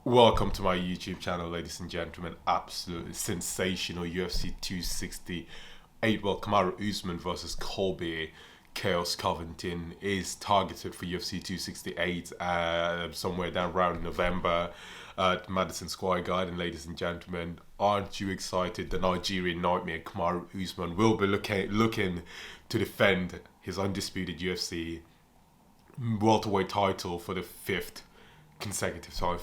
Welcome to my YouTube channel, ladies and gentlemen. Absolutely sensational UFC 268. Well, Kamaru Usman versus Colby Covington is targeted for UFC 268 somewhere down around November at Madison Square Garden, ladies and gentlemen. Aren't you excited? The Nigerian Nightmare, Kamaru Usman, will be looking to defend his undisputed UFC welterweight title for the fifth consecutive time.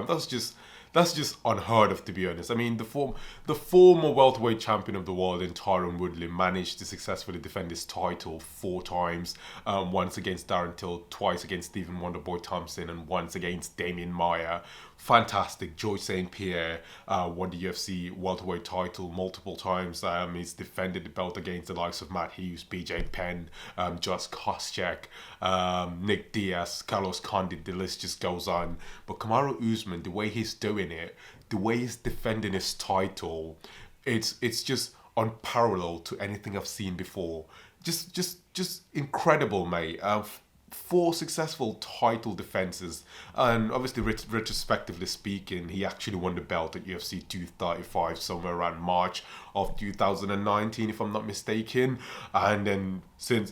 That's just unheard of, to be honest. I mean, the former welterweight champion of the world in Tyron Woodley managed to successfully defend his title 4 times. Once against Darren Till, twice against Stephen Wonderboy Thompson, and once against Damian Maia. Fantastic. George St. Pierre won the UFC welterweight title multiple times. He's defended the belt against the likes of Matt Hughes, BJ Penn, Just Koscheck, Nick Diaz, Carlos Condit. The list just goes on. But Kamaru Usman, the way he's doing it, the way he's defending his title, it's just unparalleled to anything I've seen before. Just incredible, mate. 4 successful title defenses, and obviously retrospectively speaking, he actually won the belt at UFC 235 somewhere around March of 2019, if I'm not mistaken. And then since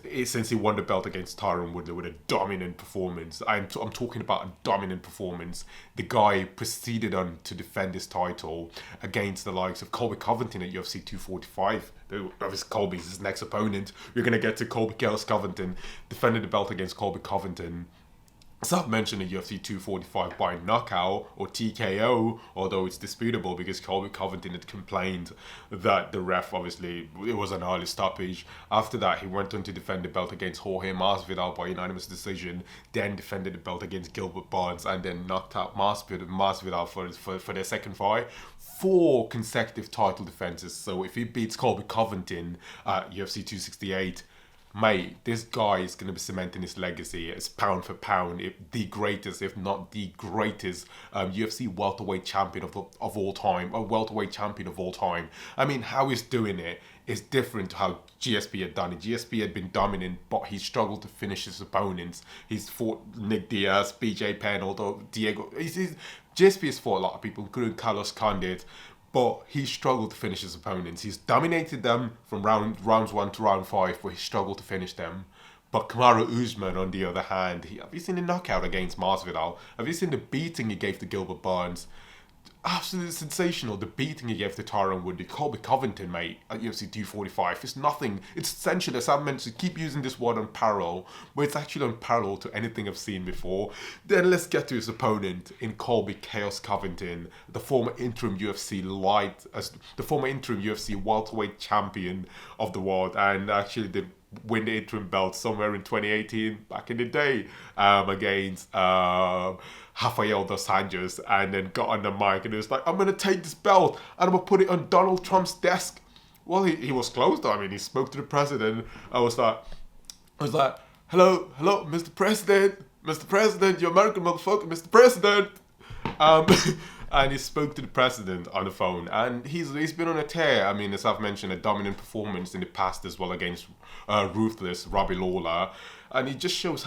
he won the belt against Tyron Woodley with a dominant performance, I'm talking about a dominant performance. The guy proceeded on to defend his title against the likes of Colby Covington at UFC 245. Obviously, Colby's his next opponent. We're going to get to Colby Covington defended the belt against Colby Covington. As I've mentioned, in UFC 245 by knockout or TKO, although it's disputable because Colby Covington had complained that the ref, obviously, it was an early stoppage. After that, he went on to defend the belt against Jorge Masvidal by unanimous decision, then defended the belt against Gilbert Burns, and then knocked out Masvidal for their second fight. 4 consecutive title defenses. So if he beats Colby Covington at UFC 268, mate, this guy is going to be cementing his legacy as pound for pound, if the greatest, if not the greatest, UFC welterweight champion of all time, a welterweight champion of all time. I mean, how he's doing it is different to how GSP had done it. GSP had been dominant, but he struggled to finish his opponents. He's fought Nick Diaz, BJ Penn, although GSP has fought a lot of people, including Carlos Condit, but he struggled to finish his opponents. He's dominated them from rounds 1 to round 5, but he struggled to finish them. But Kamaru Usman, on the other hand, have you seen the knockout against Masvidal? Have you seen the beating he gave to Gilbert Burns? Absolutely sensational. The beating he gave to Tyron Woodley. Colby Covington, mate, at UFC 245. It's nothing. It's essentially, as I've mentioned, keep using this word unparalleled, but it's actually unparalleled to anything I've seen before. Then let's get to his opponent in Colby Chaos Covington, the former interim UFC welterweight champion of the world, and actually the win the interim belt somewhere in 2018, back in the day, against Rafael dos Anjos, and then got on the mic and he was like, I'm going to take this belt and I'm going to put it on Donald Trump's desk. Well, he was close though. I mean, he spoke to the president. I was like, hello, Mr. President, you American motherfucker, Mr. President. Um, and he spoke to the president on the phone, and he's been on a tear. I mean, as I've mentioned, a dominant performance in the past as well against ruthless Robbie Lawler, and it just shows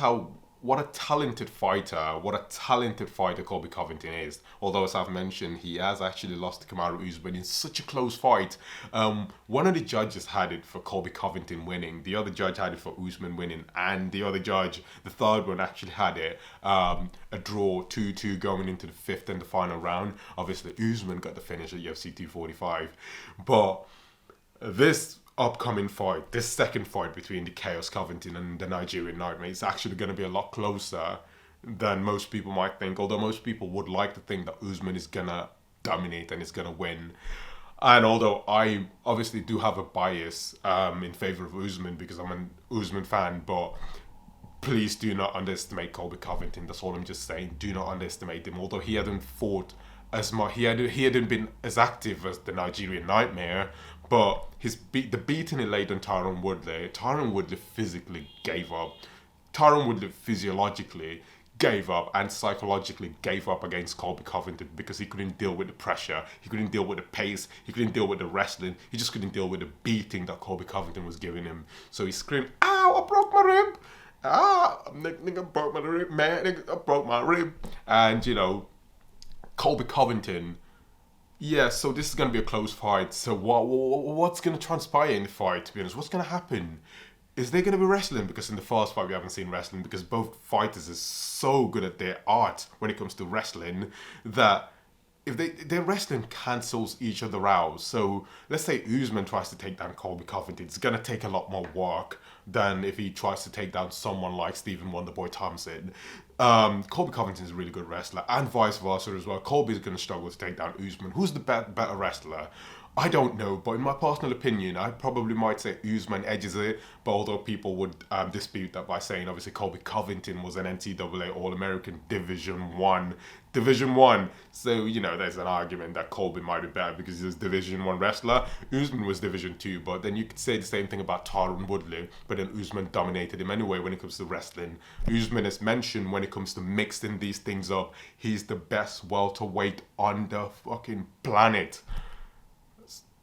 what a talented fighter Colby Covington is. Although, as I've mentioned, he has actually lost to Kamaru Usman in such a close fight. One of the judges had it for Colby Covington winning, the other judge had it for Usman winning, and the other judge, the third one, actually had it a draw 2-2 going into the fifth and the final round. Obviously, Usman got the finish at UFC 245. But this upcoming fight, this second fight between the Chaos Covington and the Nigerian Nightmare, is actually going to be a lot closer than most people might think. Although most people would like to think that Usman is going to dominate and is going to win. And although I obviously do have a bias in favor of Usman because I'm an Usman fan, but please do not underestimate Colby Covington. That's all I'm just saying. Do not underestimate him. Although he hadn't fought as much, he hadn't been as active as the Nigerian Nightmare, but the beating he laid on Tyron Woodley physically gave up. Tyron Woodley physiologically gave up and psychologically gave up against Colby Covington because he couldn't deal with the pressure, he couldn't deal with the pace, he couldn't deal with the wrestling, he just couldn't deal with the beating that Colby Covington was giving him. So he screamed, "Ow, I broke my rib!" Nigga broke my rib, man. Nigga, I broke my rib. And, Colby Covington. Yeah, so this is going to be a close fight. So what's going to transpire in the fight, to be honest? What's going to happen? Is there going to be wrestling? Because in the first fight, we haven't seen wrestling because both fighters are so good at their art when it comes to wrestling that if their wrestling cancels each other out. So let's say Usman tries to take down Colby Covington. It's going to take a lot more work than if he tries to take down someone like Stephen Wonderboy Thompson. Colby Covington is a really good wrestler, and vice versa as well. Colby is going to struggle to take down Usman. Who's the better wrestler? I don't know, but in my personal opinion, I probably might say Usman edges it, but although people would dispute that by saying obviously Colby Covington was an NCAA All-American Division 1. Division 1. So, there's an argument that Colby might be better because he was Division 1 wrestler. Usman was Division 2, but then you could say the same thing about Tyron Woodley, but then Usman dominated him anyway when it comes to wrestling. Usman is mentioned when it comes to mixing these things up. He's the best welterweight on the fucking planet.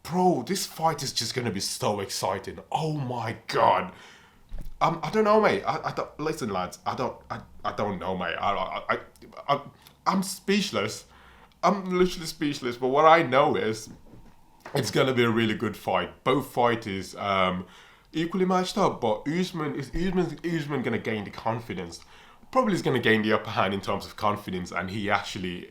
Bro, this fight is just gonna be so exciting. Oh my god. I don't know, mate. I don't listen, lads. I don't know, mate. I'm speechless. I'm literally speechless. But what I know is, it's gonna be a really good fight. Both fighters equally matched up. But Usman gonna gain the confidence. Probably is gonna gain the upper hand in terms of confidence, and he actually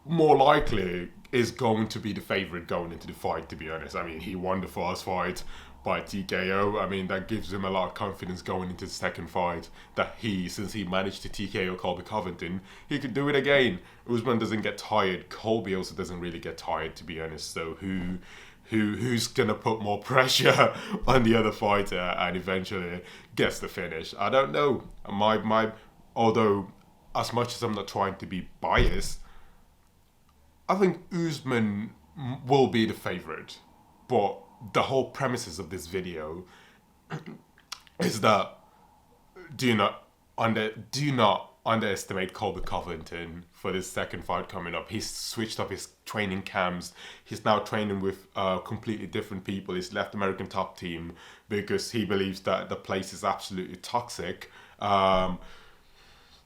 more likely is going to be the favourite going into the fight, to be honest. I mean, he won the first fight by TKO. I mean, that gives him a lot of confidence going into the second fight that since he managed to TKO Colby Covington, he could do it again. Usman doesn't get tired. Colby also doesn't really get tired, to be honest. So who's gonna put more pressure on the other fighter and eventually gets the finish? I don't know. Although, as much as I'm not trying to be biased, I think Usman will be the favourite, but the whole premises of this video is that do not underestimate Colby Covington for this second fight coming up. He's switched up his training camps. He's now training with completely different people. He's left American Top Team because he believes that the place is absolutely toxic.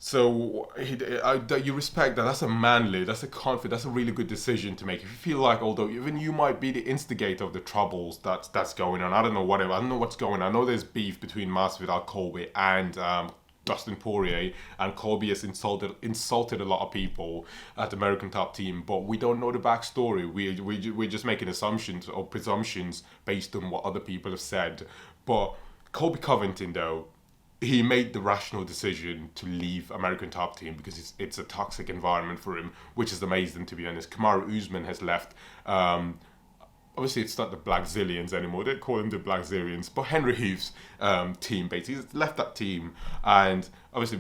So you respect that. That's a manly, that's a confident, that's a really good decision to make. If you feel like, although even you might be the instigator of the troubles that's going on, I don't know what's going on. I know there's beef between Masvidal, Colby, and Dustin Poirier, and Colby has insulted a lot of people at the American Top Team, but we don't know the backstory. We're just making assumptions or presumptions based on what other people have said. But Colby Covington, though, he made the rational decision to leave American Top Team because it's a toxic environment for him, which is amazing, to be honest. Kamaru Usman has left. Obviously, it's not the Black Zillions anymore. They call them the Black Zillions. But Henry Hooves' team, basically, he's left that team. And obviously,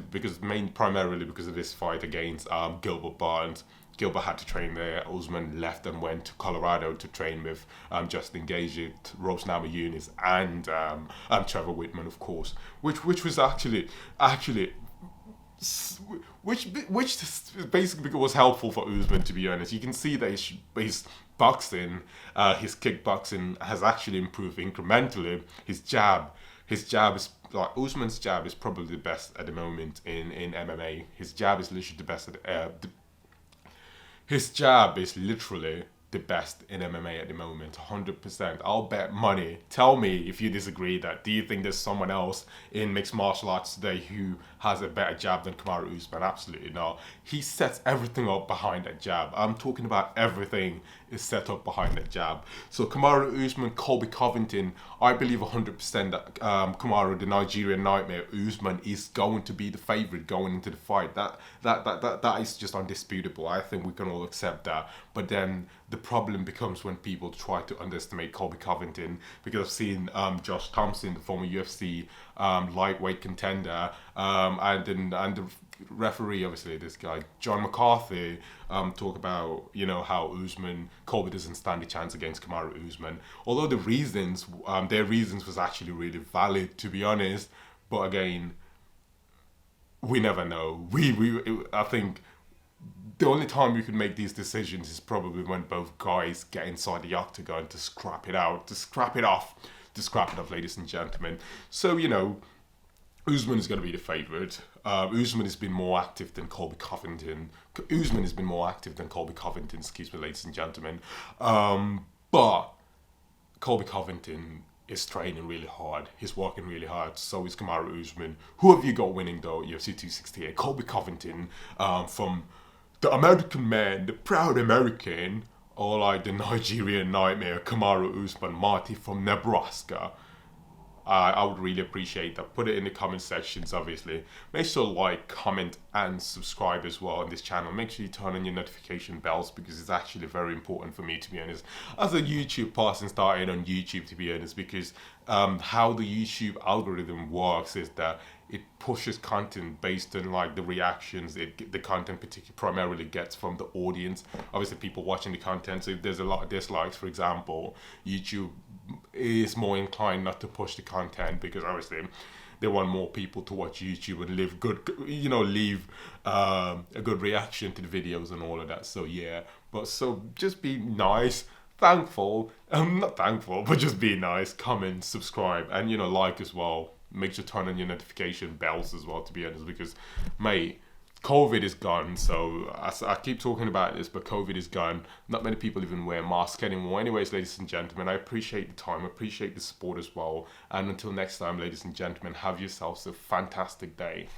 primarily because of this fight against Gilbert Burns. Gilbert had to train there. Usman left and went to Colorado to train with Justin Gaethje, Rose Namajunas, and Trevor Whitman, of course, which was actually which basically was helpful for Usman, to be honest. You can see that his boxing, his kickboxing has actually improved incrementally. His jab is like Usman's jab is probably the best at the moment in MMA. His jab is literally the best at His jab is literally the best in MMA at the moment, 100%. I'll bet money. Tell me if you disagree that. Do you think there's someone else in mixed martial arts today who has a better jab than Kamaru Usman? Absolutely not. He sets everything up behind that jab. I'm talking about everything is set up behind that jab. So Kamaru Usman, Colby Covington, I believe 100% that Kamaru, the Nigerian Nightmare, Usman is going to be the favourite going into the fight. That is just undisputable. I think we can all accept that. But then the problem becomes when people try to underestimate Colby Covington, because I've seen Josh Thompson, the former UFC lightweight contender, and the referee, obviously this guy John McCarthy, talk about how Colby doesn't stand a chance against Kamaru Usman. Although their reasons was actually really valid, to be honest. But again, we never know. I think the only time you can make these decisions is probably when both guys get inside the octagon to scrap it off, ladies and gentlemen. So, Usman is going to be the favourite. Usman has been more active than Colby Covington. Usman has been more active than Colby Covington, excuse me, ladies and gentlemen. But Colby Covington is training really hard. He's working really hard. So is Kamaru Usman. Who have you got winning though? UFC 268. Colby Covington, from the American man, the proud American, or like the Nigerian Nightmare, Kamaru Usman, Marty from Nebraska. I would really appreciate that. Put it in the comment sections, obviously. Make sure to like, comment, and subscribe as well on this channel. Make sure you turn on your notification bells because it's actually very important for me, to be honest. As a YouTube person starting on YouTube, to be honest, because how the YouTube algorithm works is that it pushes content based on like the reactions the content primarily gets from the audience. Obviously, people watching the content. So if there's a lot of dislikes, for example, YouTube is more inclined not to push the content because obviously they want more people to watch YouTube and leave a good reaction to the videos and all of that. So yeah, but so just be nice, thankful, not thankful, but just be nice, comment, subscribe, and like as well. Make sure to turn on your notification bells as well, to be honest, because mate, COVID is gone. So I keep talking about this, but COVID is gone. Not many people even wear masks anymore. Anyways, ladies and gentlemen, I appreciate the time, appreciate the support as well. And until next time, ladies and gentlemen, have yourselves a fantastic day.